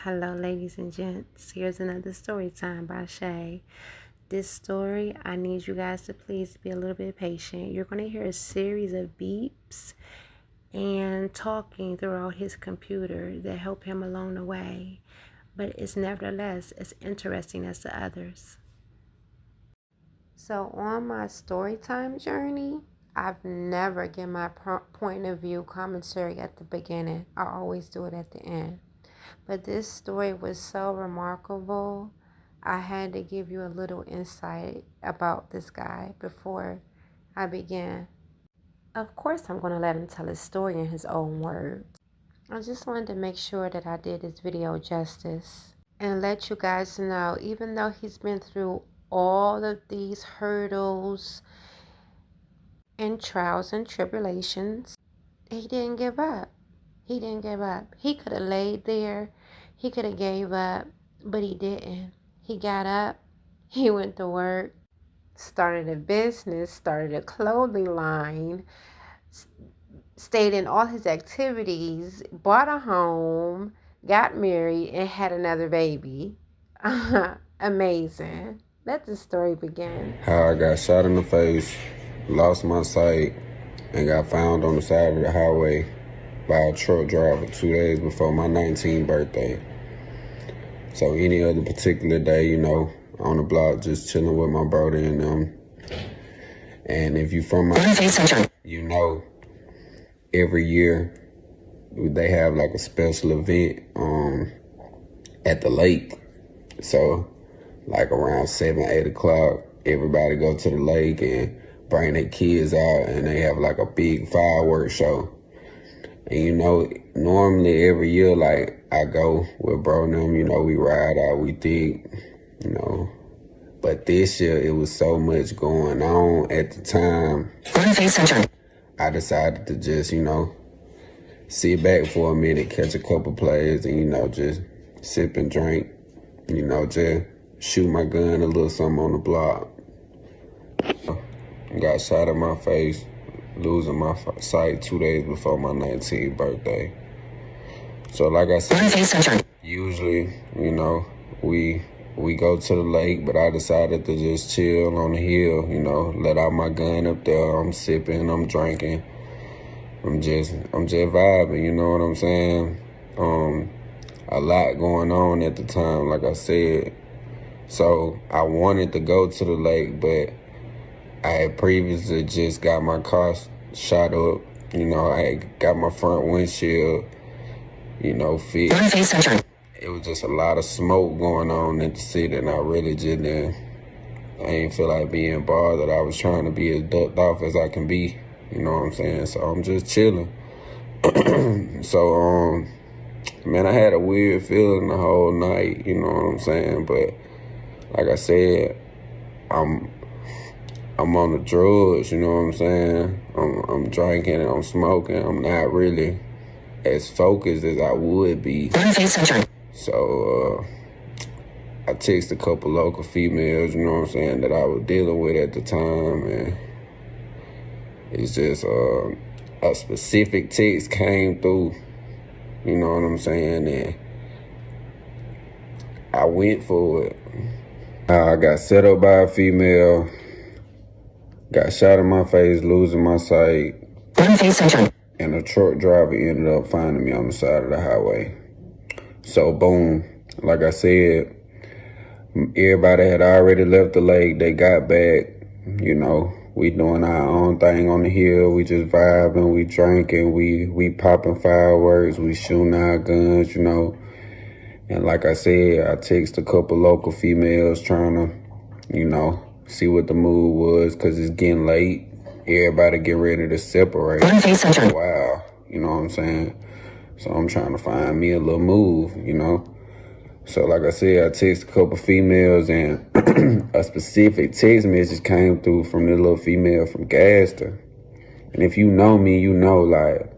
Hello, ladies and gents. Here's another story time by Shay. This story, I need you guys to please be a little bit patient. You're going to hear a series of beeps and talking throughout his computer that help him along the way. But it's nevertheless as interesting as the others. So on my story time journey, I've never given my point of view commentary at the beginning. I always do it at the end. But this story was so remarkable, I had to give you a little insight about this guy before I began. Of course, I'm going to let him tell his story in his own words. I just wanted to make sure that I did this video justice and let you guys know, even though he's been through all of these hurdles and trials and tribulations, he didn't give up. He didn't give up. He could have laid there. He could have gave up, but he didn't. He got up. He went to work, started a business, started a clothing line, stayed in all his activities, bought a home, got married, and had another baby. Amazing. Let the story begin. How I got shot in the face, lost my sight, and got found on the side of the highway by a truck driver 2 days before my 19th birthday. So any other particular day, on the block, just chilling with my brother and them. And if you from my, every year they have like a special event at the lake. So like around 7, 8 o'clock, everybody go to the lake and bring their kids out, and they have like a big fireworks show. And normally every year, like I go with bro and them, we ride out, we think, but this year it was so much going on at the time. I decided to just, sit back for a minute, catch a couple plays, and, just sip and drink, just shoot my gun, a little something on the block. Got shot in my face, losing my sight 2 days before my 19th birthday. So like I said, usually, we go to the lake, but I decided to just chill on the hill, let out my gun up there. I'm sipping, I'm drinking. I'm just vibing, you know what I'm saying? A lot going on at the time, like I said. So I wanted to go to the lake, but I had previously just got my car shot up. I had got my front windshield, fixed. It was just a lot of smoke going on in the city, and I really just didn't. I ain't feel like being bothered. I was trying to be as ducked off as I can be. You know what I'm saying? So I'm just chilling. So, man, I had a weird feeling the whole night. You know what I'm saying? But like I said, I'm on the drugs, you know what I'm saying? I'm drinking and I'm smoking. I'm not really as focused as I would be. So I texted a couple local females, you know what I'm saying, that I was dealing with at the time, and it's just a specific text came through, you know what I'm saying, and I went for it. I got set up by a female, got shot in my face, losing my sight, and a truck driver ended up finding me on the side of the highway. So boom, like I said, everybody had already left the lake. They got back, we doing our own thing on the hill. We just vibing, we drinking, we popping fireworks, we shooting our guns, And like I said, I text a couple local females trying to, see what the mood was, because it's getting late. Everybody get ready to separate. Wow, you know what I'm saying? So I'm trying to find me a little move, So like I said, I text a couple females, and a specific text message came through from the little female from Gaster. And if you know me, like,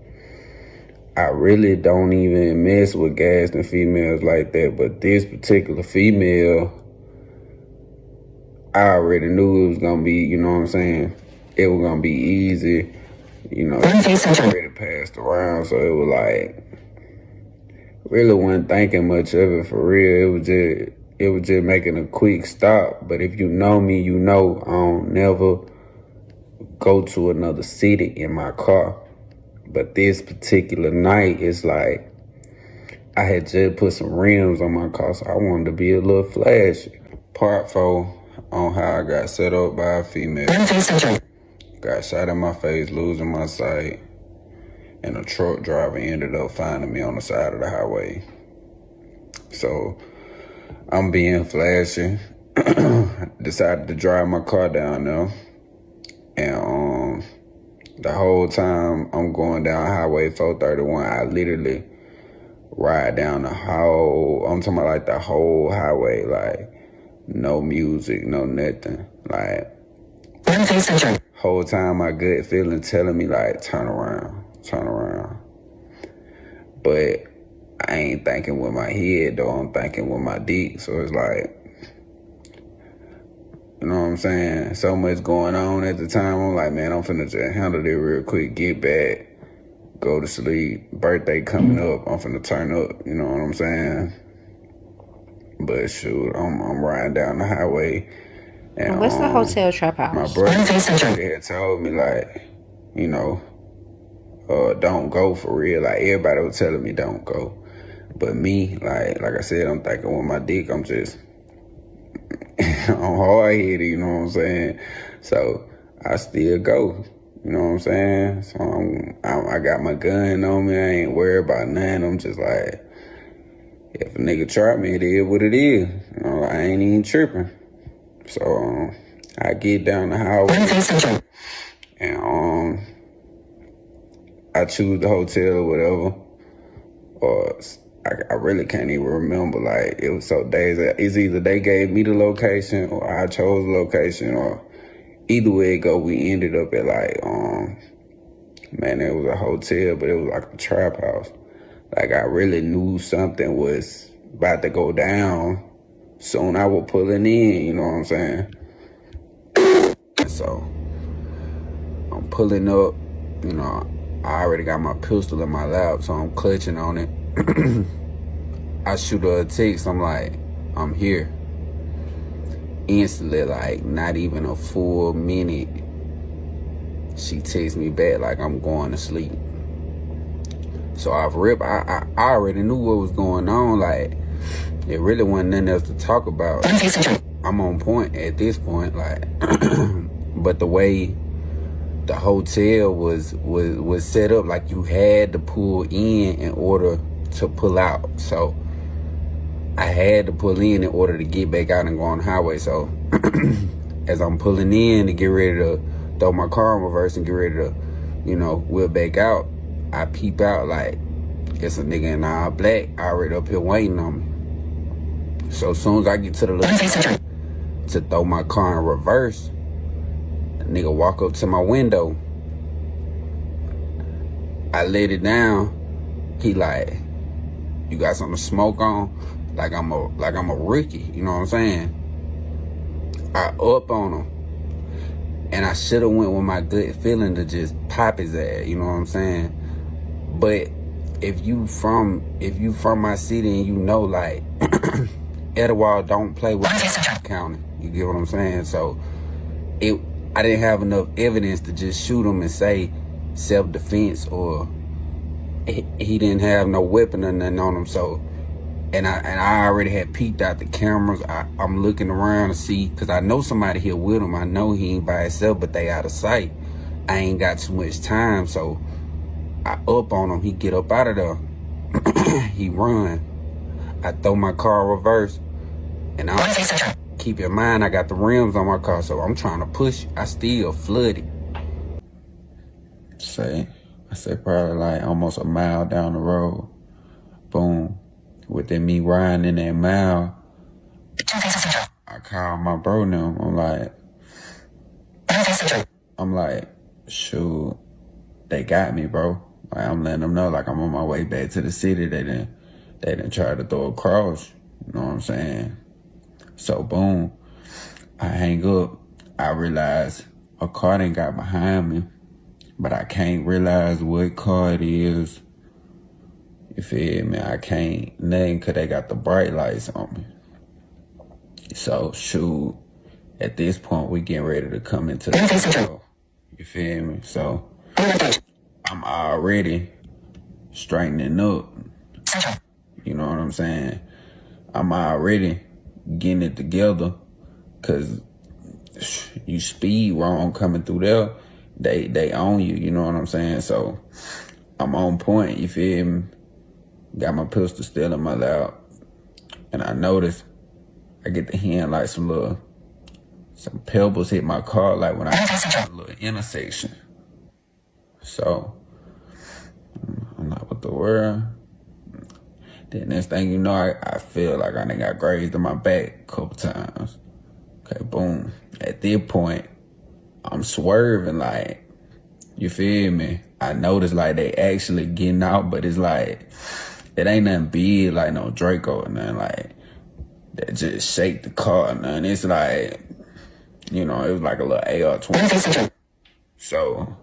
I really don't even mess with Gaster females like that. But this particular female, I already knew it was going to be, you know what I'm saying? It was going to be easy. It already passed around, so it was like, really wasn't thinking much of it for real. It was just making a quick stop. But if you know me, you know I don't never go to another city in my car. But this particular night, it's like I had just put some rims on my car, so I wanted to be a little flashy. Part 4 on how I got set up by a female. Got shot in my face, losing my sight, and a truck driver ended up finding me on the side of the highway. So I'm being flashy. Decided to drive my car down there, and the whole time I'm going down Highway 431, I literally ride down I'm talking about like the whole highway, like no music, no nothing. Like, whole time my gut feeling telling me like, turn around. But I ain't thinking with my head though, I'm thinking with my dick. So it's like, you know what I'm saying? So much going on at the time. I'm like, man, I'm finna just handle it real quick, get back, go to sleep. Birthday coming up, I'm finna turn up, you know what I'm saying? But shoot, I'm riding down the highway. And What's the hotel trap my house? brother had told me like, you know, don't go for real. Like everybody was telling me don't go. But me, like I said, I'm thinking with my dick, I'm just I'm hard-headed, you know what I'm saying? So I still go, you know what I'm saying? So I got my gun on me, I ain't worried about nothing. I'm just like, if a nigga try me, it is what it is. You know, I ain't even tripping. So I get down the highway and I choose the hotel or whatever. Or I really can't even remember. Like, it was so days. It's either they gave me the location or I chose the location, or either way it go, we ended up at like, man, it was a hotel, but it was like a trap house. Like, I really knew something was about to go down. Soon I was pulling in, you know what I'm saying? So I'm pulling up, you know, I already got my pistol in my lap, so I'm clutching on it. I shoot her a text, I'm like, I'm here. Instantly, like, not even a full minute, she texts me back like I'm going to sleep. So I already knew what was going on. Like, it really wasn't nothing else to talk about. I'm on point at this point, like, but the way the hotel was set up, like you had to pull in order to pull out. So I had to pull in order to get back out and go on the highway. So as I'm pulling in to get ready to throw my car in reverse and get ready to, you know, wheel back out, I peep out like, it's a nigga in all black already up here waiting on me. So as soon as I get to the little to throw my car in reverse, the nigga walk up to my window. I let it down. He like, you got something to smoke on? Like I'm a rookie, you know what I'm saying? I up on him. And I should have went with my good feeling to just pop his ass, you know what I'm saying? But if you from my city and you know, like, Etowah don't play with County, you get what I'm saying? So I didn't have enough evidence to just shoot him and say self-defense, or he didn't have no weapon or nothing on him. So, and I already had peeked out the cameras. I'm looking around to see, because I know somebody here with him. I know he ain't by himself, but they out of sight. I ain't got too much time, so I up on him. He get up out of there. He run. I throw my car reverse, and keep in mind I got the rims on my car, so I'm trying to push. I still flooded. I say probably like almost a mile down the road. Boom. Within me riding in that mile, I call my bro now. I'm like, shoot, they got me, bro. Like, I'm letting them know, like, I'm on my way back to the city. They didn't try to throw a cross. You know what I'm saying? So boom, I hang up. I realize a car done got behind me, but I can't realize what car it is. You feel me? I can't nothing cause they got the bright lights on me. So shoot, at this point we getting ready to come into the show. You feel me? So I'm already straightening up. You know what I'm saying? I'm already getting it together, cause you speed wrong coming through there, they own you. You know what I'm saying? So I'm on point. You feel me? Got my pistol still in my lap, and I noticed I get to hearing like some pebbles hit my car, like when I hit a little intersection. So I'm like, what the world? Then next thing you know, I feel like I done got grazed in my back a couple times. Okay, boom. At this point, I'm swerving, like, you feel me? I notice like they actually getting out, but it's like, it ain't nothing big, like no Draco or nothing like that just shake the car or nothing. It's like, you know, it was like a little AR-20. So,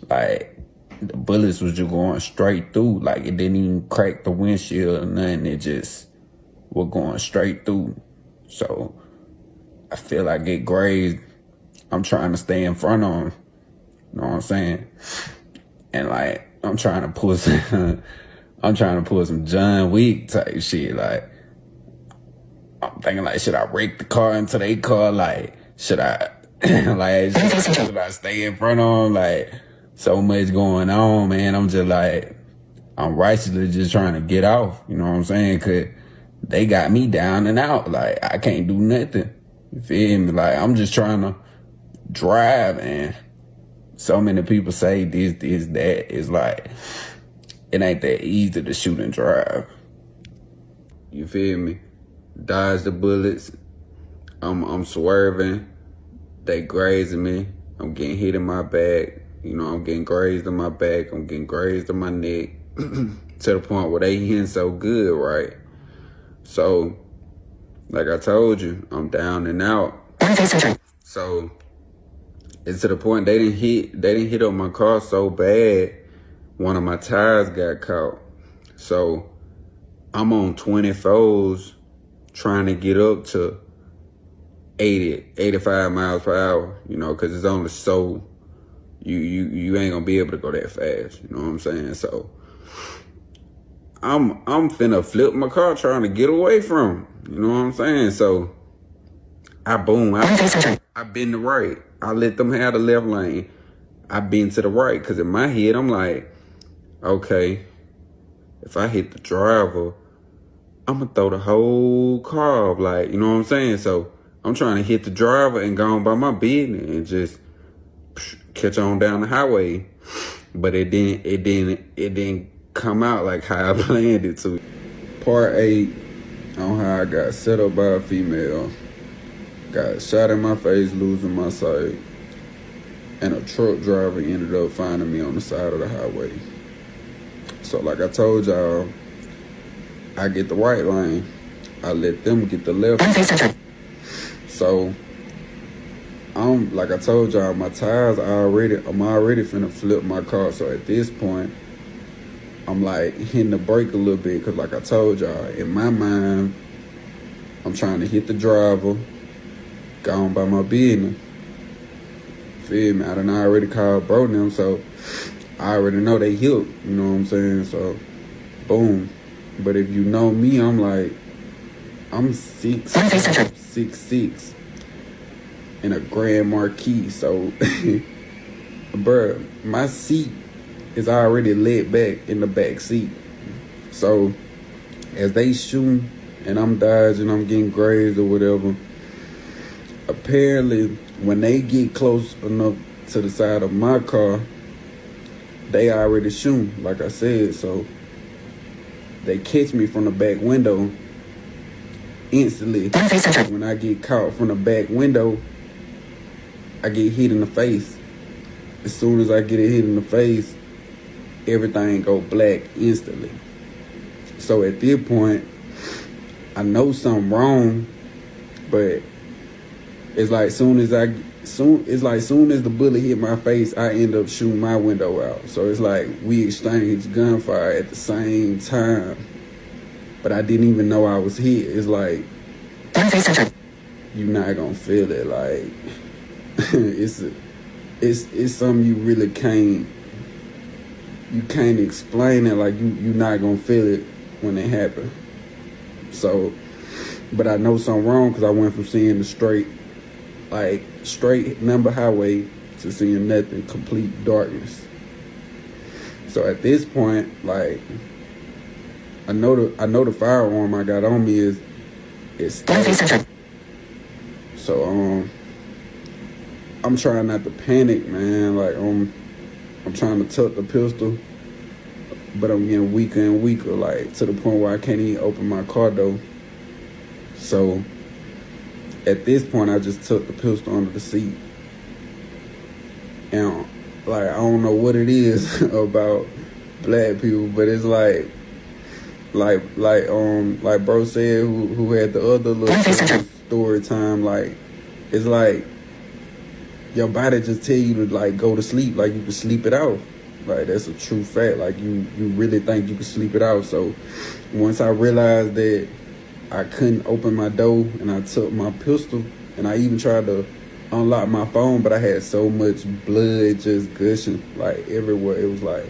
like, the bullets was just going straight through. Like, it didn't even crack the windshield or nothing. It just was going straight through. So, I feel like I get grazed. I'm trying to stay in front of him. You know what I'm saying? And, like, I'm trying to pull some John Wick type shit. Like, I'm thinking, like, should I rake the car into their car? Like, should I, should I stay in front of them? Like, so much going on, man. I'm just like, I'm righteously just trying to get off. You know what I'm saying? Cause they got me down and out. Like, I can't do nothing. You feel me? Like, I'm just trying to drive, and so many people say this, that. It's like, it ain't that easy to shoot and drive. You feel me? Dodge the bullets. I'm swerving. They grazing me. I'm getting hit in my back. You know, I'm getting grazed in my back. I'm getting grazed in my neck. To the point where they hitting so good, right? So, like I told you, I'm down and out. So, it's to the point they didn't hit on my car so bad, one of my tires got caught. So, I'm on 24s trying to get up to 80, 85 miles per hour, you know, because it's only so, you ain't gonna be able to go that fast, you know what I'm saying? So, I'm finna flip my car trying to get away from him, you know what I'm saying? So, I been to right. I let them have the left lane. I been to the right, because in my head, I'm like, okay, if I hit the driver, I'm gonna throw the whole car off, like, you know what I'm saying? So, I'm trying to hit the driver and go on by my business and just catch on down the highway. But it didn't come out like how I planned it to. Part 8 on how I got set up by a female, got shot in my face, losing my sight, and a truck driver ended up finding me on the side of the highway. So like I told y'all, I get the right lane. I let them get the left lane. So, like I told y'all, my tires I'm already finna flip my car. So at this point, I'm like hitting the brake a little bit, because like I told y'all, in my mind, I'm trying to hit the driver, go on by my business. Feel me? I done already called bro them, so I already know they hit, you know what I'm saying? So, boom. But if you know me, I'm like, I'm 6'6", in a Grand Marquis. So, bruh, my seat is already laid back in the back seat. So, as they shoot and I'm dodging, I'm getting grazed or whatever, apparently, when they get close enough to the side of my car, they already shoot, like I said. So, they catch me from the back window instantly. When I get caught from the back window, I get hit in the face. As soon as I get hit in the face, everything go black instantly. So at this point, I know something wrong, but it's like soon as soon as the bullet hit my face, I end up shooting my window out. So it's like we exchanged gunfire at the same time, but I didn't even know I was hit. It's like you're not gonna feel it. Like it's something you really can't explain it. Like you're not gonna feel it when it happened. So, but I know something wrong because I went from seeing the straight number highway to seeing nothing, complete darkness. So at this point, like I know the firearm I got on me is stolen. So I'm trying not to panic, man. Like I'm trying to tuck the pistol, but I'm getting weaker and weaker, like to the point where I can't even open my car door. So at this point, I just took the pistol under the seat. And like I don't know what it is about black people, but it's like bro said who had the other little story time, like it's like your body just tell you to like go to sleep, like you can sleep it off. Like that's a true fact. Like you really think you can sleep it out. So once I realized that I couldn't open my door and I took my pistol and I even tried to unlock my phone, but I had so much blood just gushing like everywhere. It was like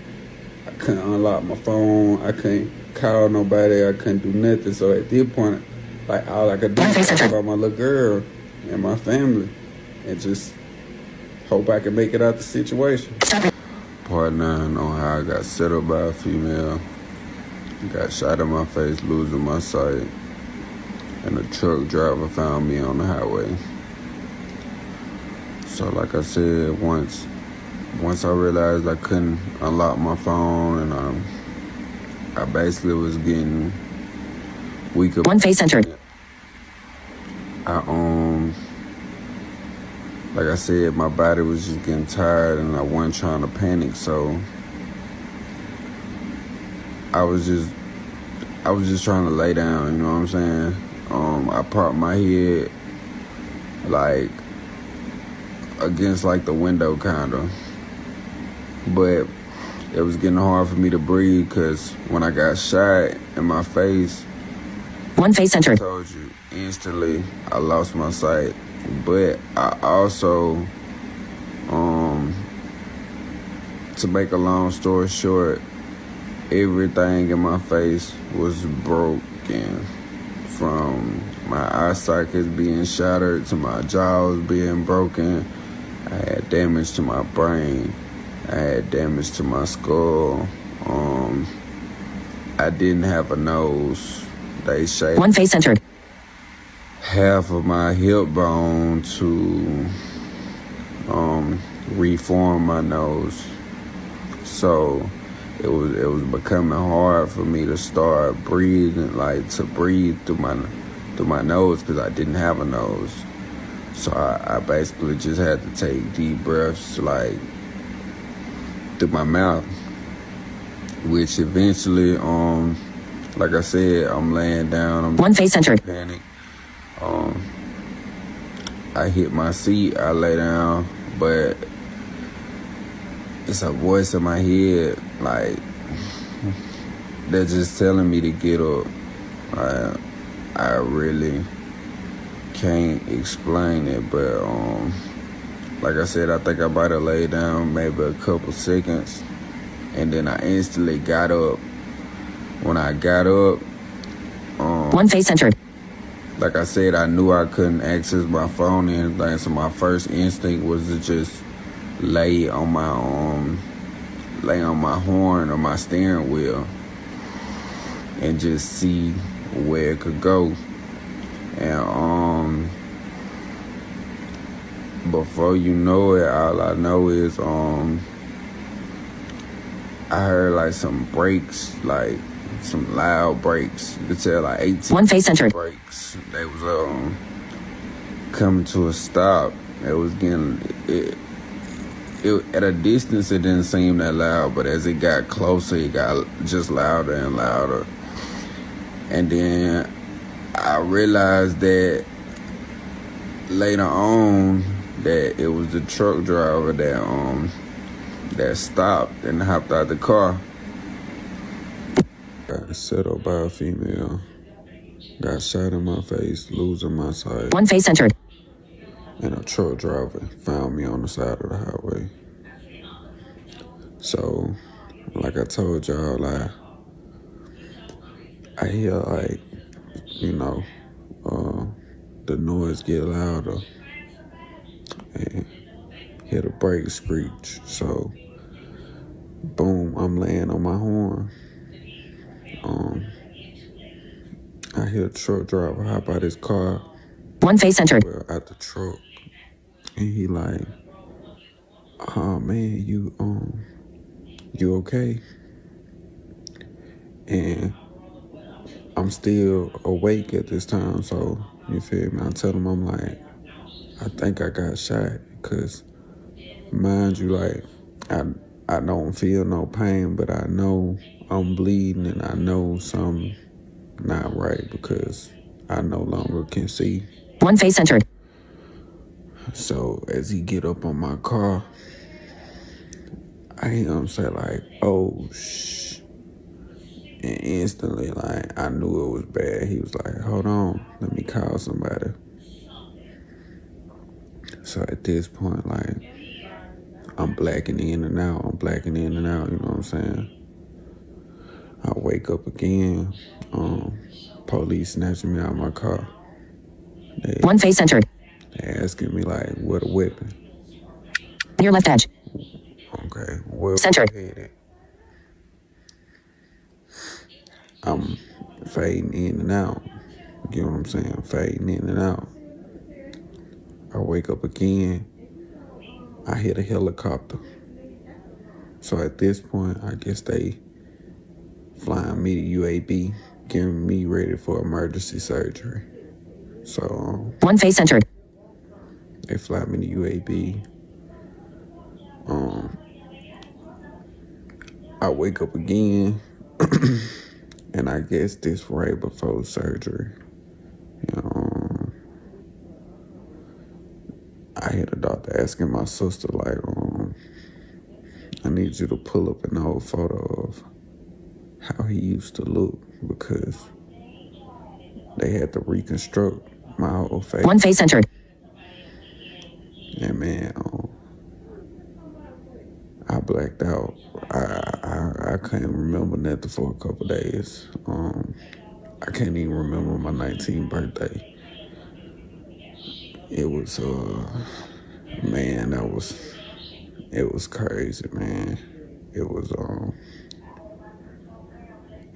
I couldn't unlock my phone. I couldn't call nobody. I couldn't do nothing. So at this point, like all I could do was talk about my little girl and my family and just hope I can make it out the situation. Part 9 on how I got set up by a female, got shot in my face, losing my sight, and a truck driver found me on the highway. So like I said, once I realized I couldn't unlock my phone and I basically was getting weaker. One face centered. Like I said, my body was just getting tired and I wasn't trying to panic, so I was just trying to lay down, you know what I'm saying? I propped my head like against like the window kinda, but it was getting hard for me to breathe because when I got shot in my face, one face centered. I told you, instantly I lost my sight. But I also, to make a long story short, everything in my face was broken. From my eye sockets being shattered to my jaws being broken. I had damage to my brain. I had damage to my skull. I didn't have a nose. They shaved one face centered. half of my hip bone to reform my nose. So it was becoming hard for me to start breathing, like to breathe through my nose because I didn't have a nose. So I basically just had to take deep breaths like through my mouth, which eventually, like I said, I'm laying down. I'm one face centered. Panic. I hit my seat, I lay down, but it's a voice in my head, like, they're just telling me to get up. I really can't explain it, but like I said, I think I might have laid down maybe a couple seconds, and then I instantly got up. When I got up, one face centered. like I said, I knew I couldn't access my phone or anything, so my first instinct was to just lay on my horn or my steering wheel and just see where it could go. And before you know it, all I know is I heard like some brakes, like some loud brakes. You could tell like 18 one face centered. brakes. They was coming to a stop. It was getting it at a distance. It didn't seem that loud, but as it got closer, it got just louder and louder. And then I realized that later on, that it was the truck driver that stopped and hopped out the car. Got set up by a female. Got shot in my face, losing my sight. One face entered. And a truck driver found me on the side of the highway. So, like I told y'all, I hear the noise get louder and hear the brakes screech. So, boom, I'm laying on my horn. I hear the truck driver hop out his car. One face entered. Well, out the truck, and he like, "Oh man, you okay?" And I'm still awake at this time, so you feel me? I tell him I'm like, I think I got shot, cause mind you, like I don't feel no pain, but I know I'm bleeding and I know something not right because I no longer can see. One face entered. So as he get up on my car, I hear him say like, "Oh shh," and instantly like I knew it was bad. He was like, "Hold on, let me call somebody." So at this point, like I'm blacking in and out, you know what I'm saying? I wake up again, police snatching me out of my car. One face entered. They asking me like, what a weapon. Near left edge. Okay, where Centered. we headed? I'm fading in and out. You know what I'm saying? Fading in and out. I wake up again. I hit a helicopter. So at this point, I guess they flying me to UAB, getting me ready for emergency surgery. So One face entered. they fly me to UAB. I wake up again, and I guess this right before surgery, you know, I hear the doctor asking my sister like, I need you to pull up an old photo of how he used to look because they had to reconstruct my whole face. One face entered. And man, I blacked out. I can't remember nothing for a couple days. I can't even remember my 19th birthday. It was man, it was crazy, man. It was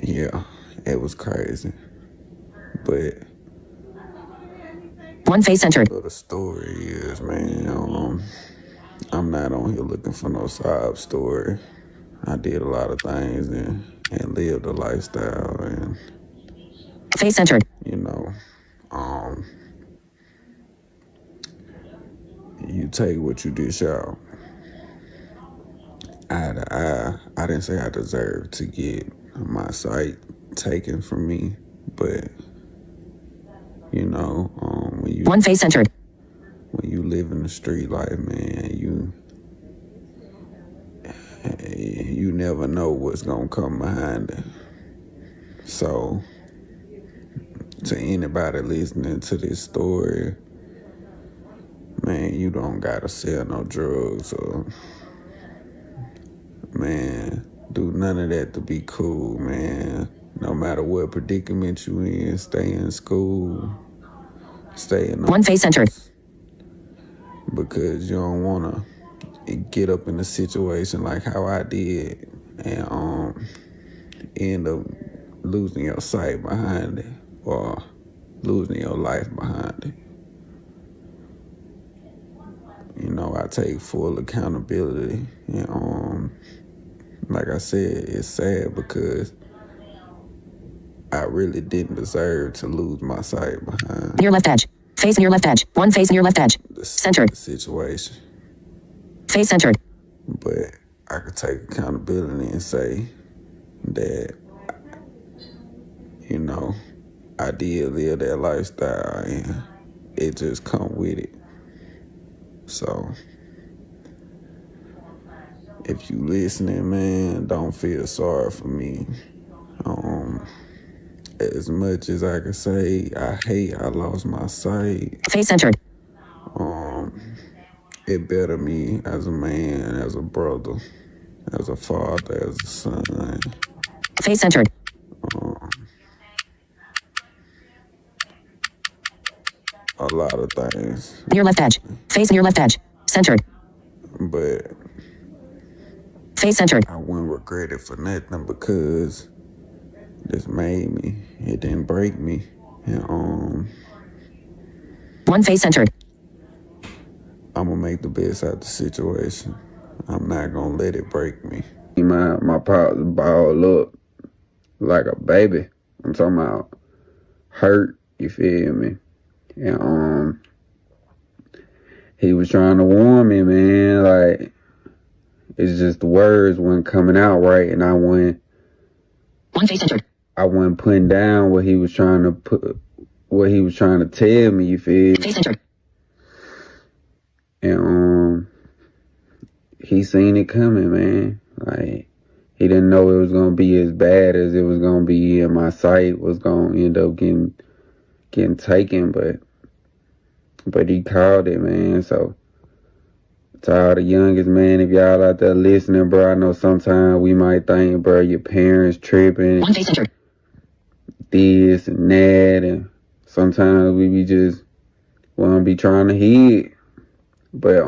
yeah, it was crazy. But One face entered. the story is, man, I'm not on here looking for no sob story. I did a lot of things and lived a lifestyle, and Face entered. you know, you take what you dish out. I didn't say I deserved to get my sight taken from me, but you know, One face entered. when you live in the street life, man, you never know what's gonna come behind it. So, to anybody listening to this story, man, you don't gotta sell no drugs or, man, do none of that to be cool, man. No matter what predicament you in, stay in school, stay in One face entered. because you don't wanna get up in a situation like how I did and end up losing your sight behind it or losing your life behind it. You know, I take full accountability, and like I said, it's sad because I really didn't deserve to lose my sight behind Near left edge. Face near left edge. One face near left edge. the Centered. situation. Face centered. But I could take accountability and say that, you know, I did live that lifestyle and it just come with it. So if you listening, man, don't feel sorry for me. As much as I can say, I hate I lost my sight. Face centered. It bettered me as a man, as a brother, as a father, as a son. Face centered. A lot of things. Near left edge. Face near left edge. Centered. But Face centered. I wouldn't regret it for nothing because this made me. It didn't break me. And One face centered. I'm gonna make the best out of the situation. I'm not gonna let it break me. My pops balled up like a baby. I'm talking about hurt, you feel me? And he was trying to warn me, man, like it's just the words weren't coming out right, and I wasn't putting down what he was trying to tell me, you feel me? Face centered. And he seen it coming, man. Like he didn't know it was gonna be as bad as it was gonna be, and my sight was gonna end up getting taken, but he called it, man. So to all the youngest, man, if y'all out there listening, bro, I know sometimes we might think, bro, your parents tripping, One face centered. this and that, and sometimes we be just wanna be trying to hit. But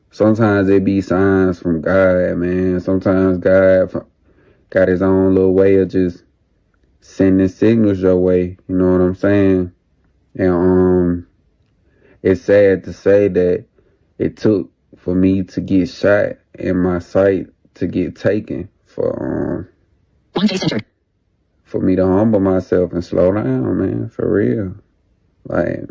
sometimes it be signs from God, man. Sometimes God got his own little way of just sending signals your way. You know what I'm saying? And it's sad to say that it took for me to get shot and my sight to get taken for One face centered. for me to humble myself and slow down, man. For real. Like